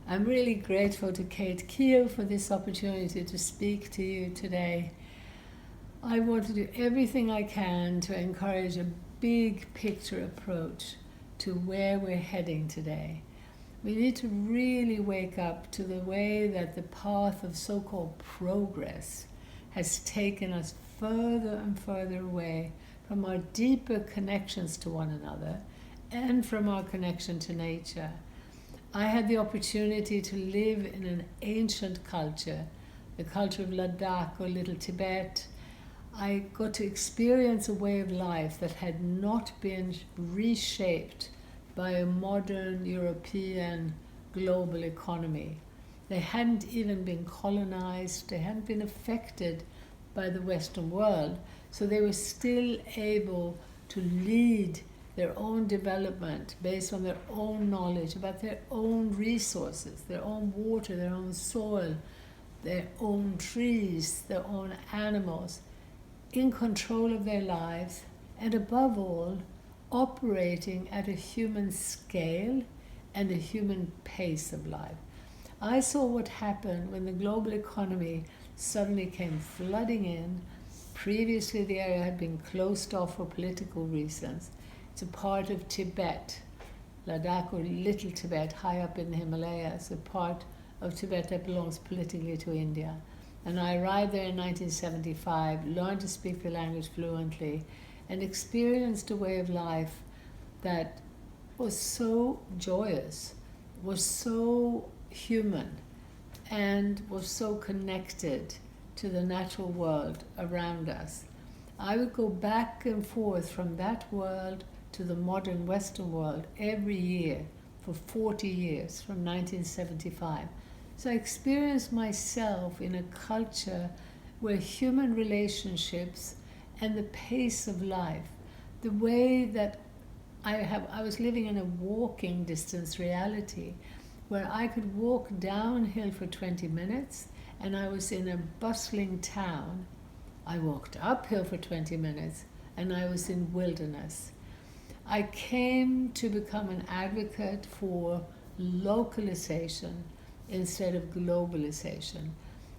I'm really grateful to Kate Keel for this opportunity to speak to you today. I want to do everything I can to encourage a big picture approach to where we're heading today. We need to really wake up to the way that the path of so-called progress has taken us further and further away from our deeper connections to one another and from our connection to nature. I had the opportunity to live in an ancient culture, the culture of Ladakh or Little Tibet. I got to experience a way of life that had not been reshaped by a modern European global economy. They hadn't even been colonized, they hadn't been affected by the Western world, so they were still able to lead their own development based on their own knowledge about their own resources, their own water, their own soil, their own trees, their own animals, in control of their lives, and above all, operating at a human scale and a human pace of life. I saw what happened when the global economy suddenly came flooding in. Previously, the area had been closed off for political reasons. It's a part of Tibet, Ladakh or Little Tibet, high up in the Himalayas, a part of Tibet that belongs politically to India. And I arrived there in 1975, learned to speak the language fluently, and experienced a way of life that was so joyous, was so human, and was so connected to the natural world around us. I would go back and forth from that world to the modern Western world every year for 40 years, from 1975. So I experienced myself in a culture where human relationships and the pace of life, the way that I was living in a walking distance reality where I could walk downhill for 20 minutes and I was in a bustling town. I walked uphill for 20 minutes and I was in wilderness. I came to become an advocate for localization instead of globalization.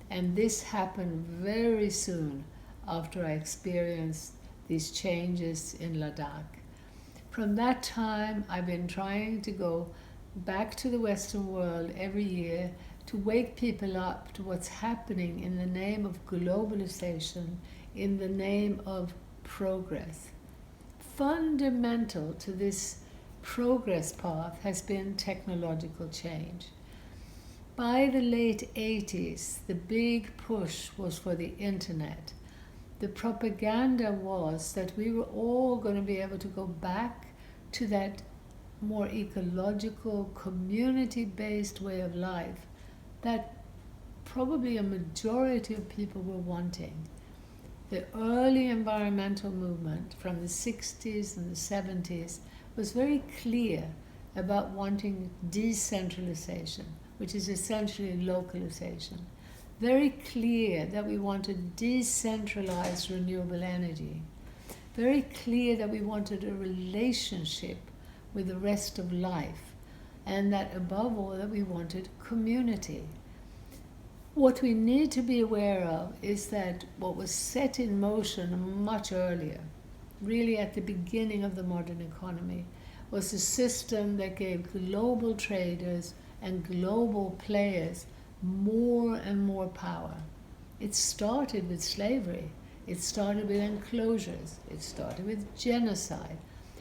And this happened very soon after I experienced these changes in Ladakh. From that time, I've been trying to go back to the Western world every year to wake people up to what's happening in the name of globalization, in the name of progress. Fundamental to this progress path has been technological change. By the late 80s, the big push was for the internet. The propaganda was that we were all going to be able to go back to that more ecological, community-based way of life that probably a majority of people were wanting. The early environmental movement from the 60s and the 70s was very clear about wanting decentralization, which is essentially localization. Very clear that we wanted decentralized renewable energy. Very clear that we wanted a relationship with the rest of life, and that above all that we wanted community. What we need to be aware of is that what was set in motion much earlier, really at the beginning of the modern economy, was a system that gave global traders and global players more and more power. It started with slavery, it started with enclosures, it started with genocide.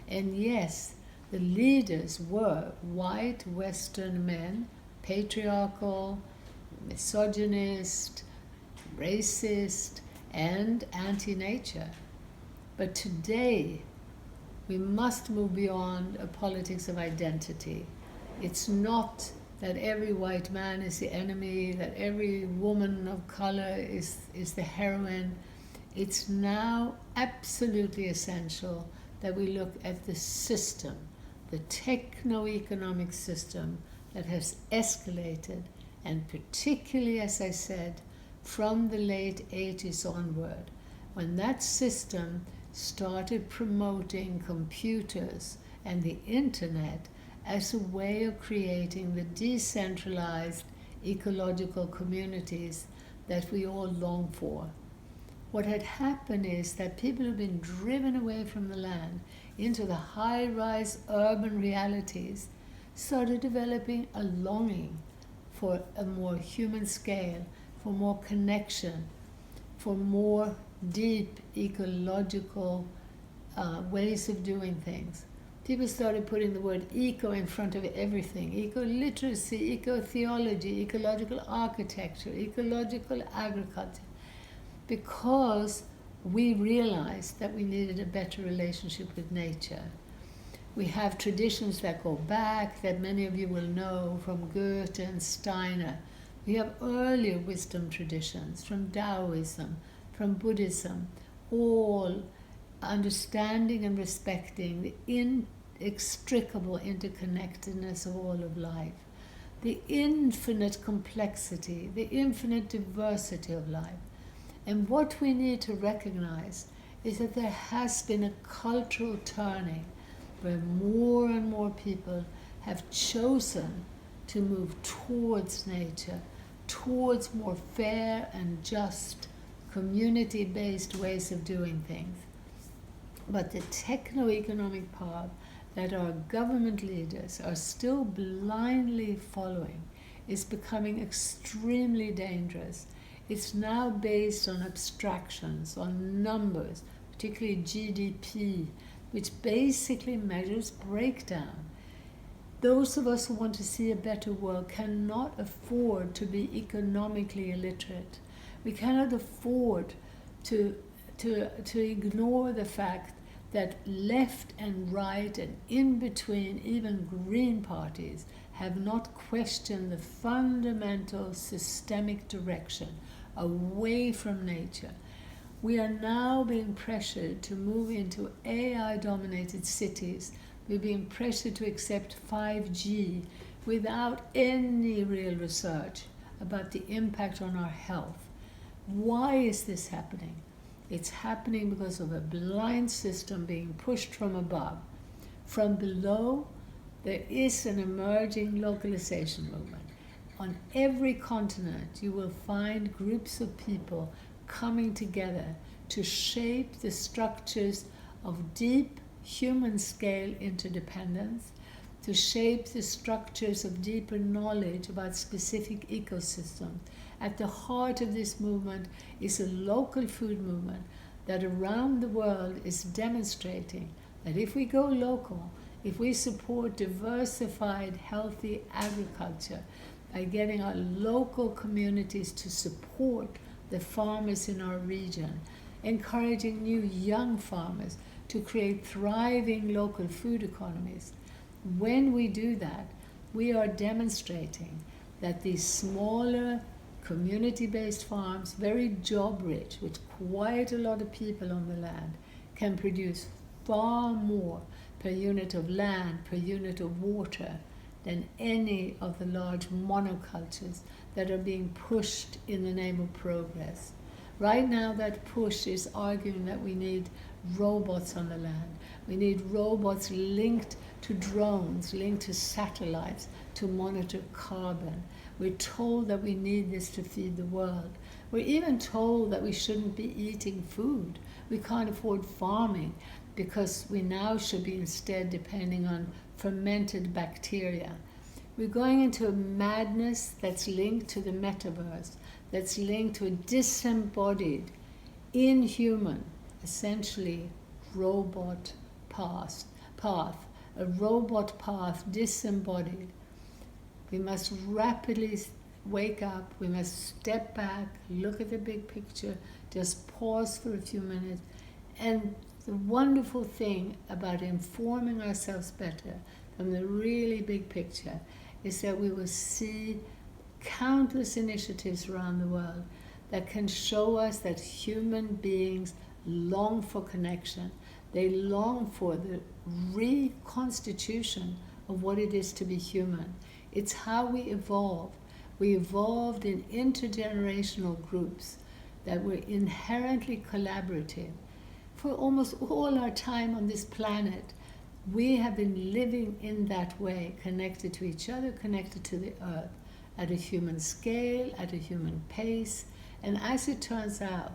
And yes, the leaders were white Western men, patriarchal, misogynist, racist, and anti-nature. But today, we must move beyond a politics of identity. It's not that every white man is the enemy, that every woman of color is the heroine. It's now absolutely essential that we look at the system, the techno-economic system that has escalated, and particularly, as I said, from the late 80s onward, when that system started promoting computers and the internet as a way of creating the decentralized ecological communities that we all long for. What had happened is that people have been driven away from the land into the high-rise urban realities, started developing a longing for a more human scale, for more connection, for more deep ecological ways of doing things. People started putting the word eco in front of everything. Eco-literacy, eco-theology, ecological architecture, ecological agriculture. Because we realized that we needed a better relationship with nature. We have traditions that go back, that many of you will know, from Goethe and Steiner. We have earlier wisdom traditions from Taoism, from Buddhism, all understanding and respecting the inextricable interconnectedness of all of life, the infinite complexity, the infinite diversity of life. And what we need to recognize is that there has been a cultural turning where more and more people have chosen to move towards nature, towards more fair and just community-based ways of doing things. But the techno-economic path that our government leaders are still blindly following is becoming extremely dangerous. It's now based on abstractions, on numbers, particularly GDP, which basically measures breakdown. Those of us who want to see a better world cannot afford to be economically illiterate. We cannot afford to ignore the fact that left and right and in between, even green parties, have not questioned the fundamental systemic direction away from nature. We are now being pressured to move into AI-dominated cities. We're being pressured to accept 5G without any real research about the impact on our health. Why is this happening? It's happening because of a blind system being pushed from above. From below, there is an emerging localization movement. On every continent, you will find groups of people coming together to shape the structures of deep human-scale interdependence, to shape the structures of deeper knowledge about specific ecosystems. At the heart of this movement is a local food movement that around the world is demonstrating that if we go local, if we support diversified, healthy agriculture, by getting our local communities to support the farmers in our region, encouraging new young farmers to create thriving local food economies. When we do that, we are demonstrating that these smaller community-based farms, very job-rich, with quite a lot of people on the land, can produce far more per unit of land, per unit of water, than any of the large monocultures that are being pushed in the name of progress. Right now, that push is arguing that we need robots on the land. We need robots linked to drones, linked to satellites to monitor carbon. We're told that we need this to feed the world. We're even told that we shouldn't be eating food. We can't afford farming because we now should be instead depending on fermented bacteria. We're going into a madness that's linked to the metaverse, that's linked to a disembodied, inhuman, essentially robot path, a robot path disembodied. We must rapidly wake up, we must step back, look at the big picture, just pause for a few minutes. And the wonderful thing about informing ourselves better from the really big picture is that we will see countless initiatives around the world that can show us that human beings long for connection. They long for the reconstitution of what it is to be human. It's how we evolved. We evolved in intergenerational groups that were inherently collaborative. For almost all our time on this planet, We have been living in that way, connected to each other, connected to the earth, at a human scale, at a human pace. And as it turns out,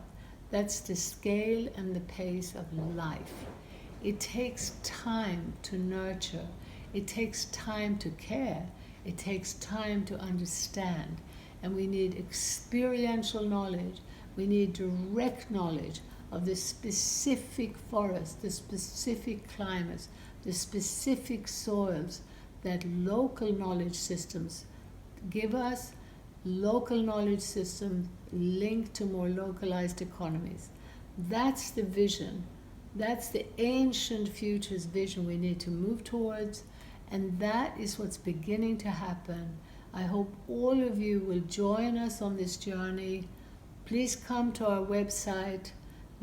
that's the scale and the pace of life. It takes time to nurture. It takes time to care. It takes time to understand. And we need experiential knowledge. We need direct knowledge of the specific forest, the specific climates, the specific soils that local knowledge systems give us, local knowledge systems linked to more localized economies. That's the vision. That's the ancient futures vision we need to move towards, and that is what's beginning to happen. I hope all of you will join us on this journey. Please come to our website,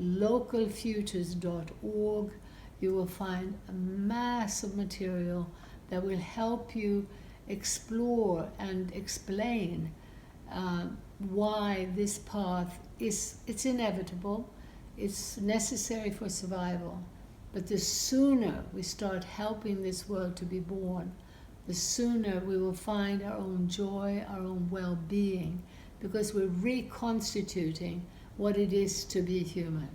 localfutures.org. You will find a mass of material that will help you explore and explain why this path it's inevitable, it's necessary for survival. But the sooner we start helping this world to be born, the sooner we will find our own joy, our own well-being, because we're reconstituting what it is to be human.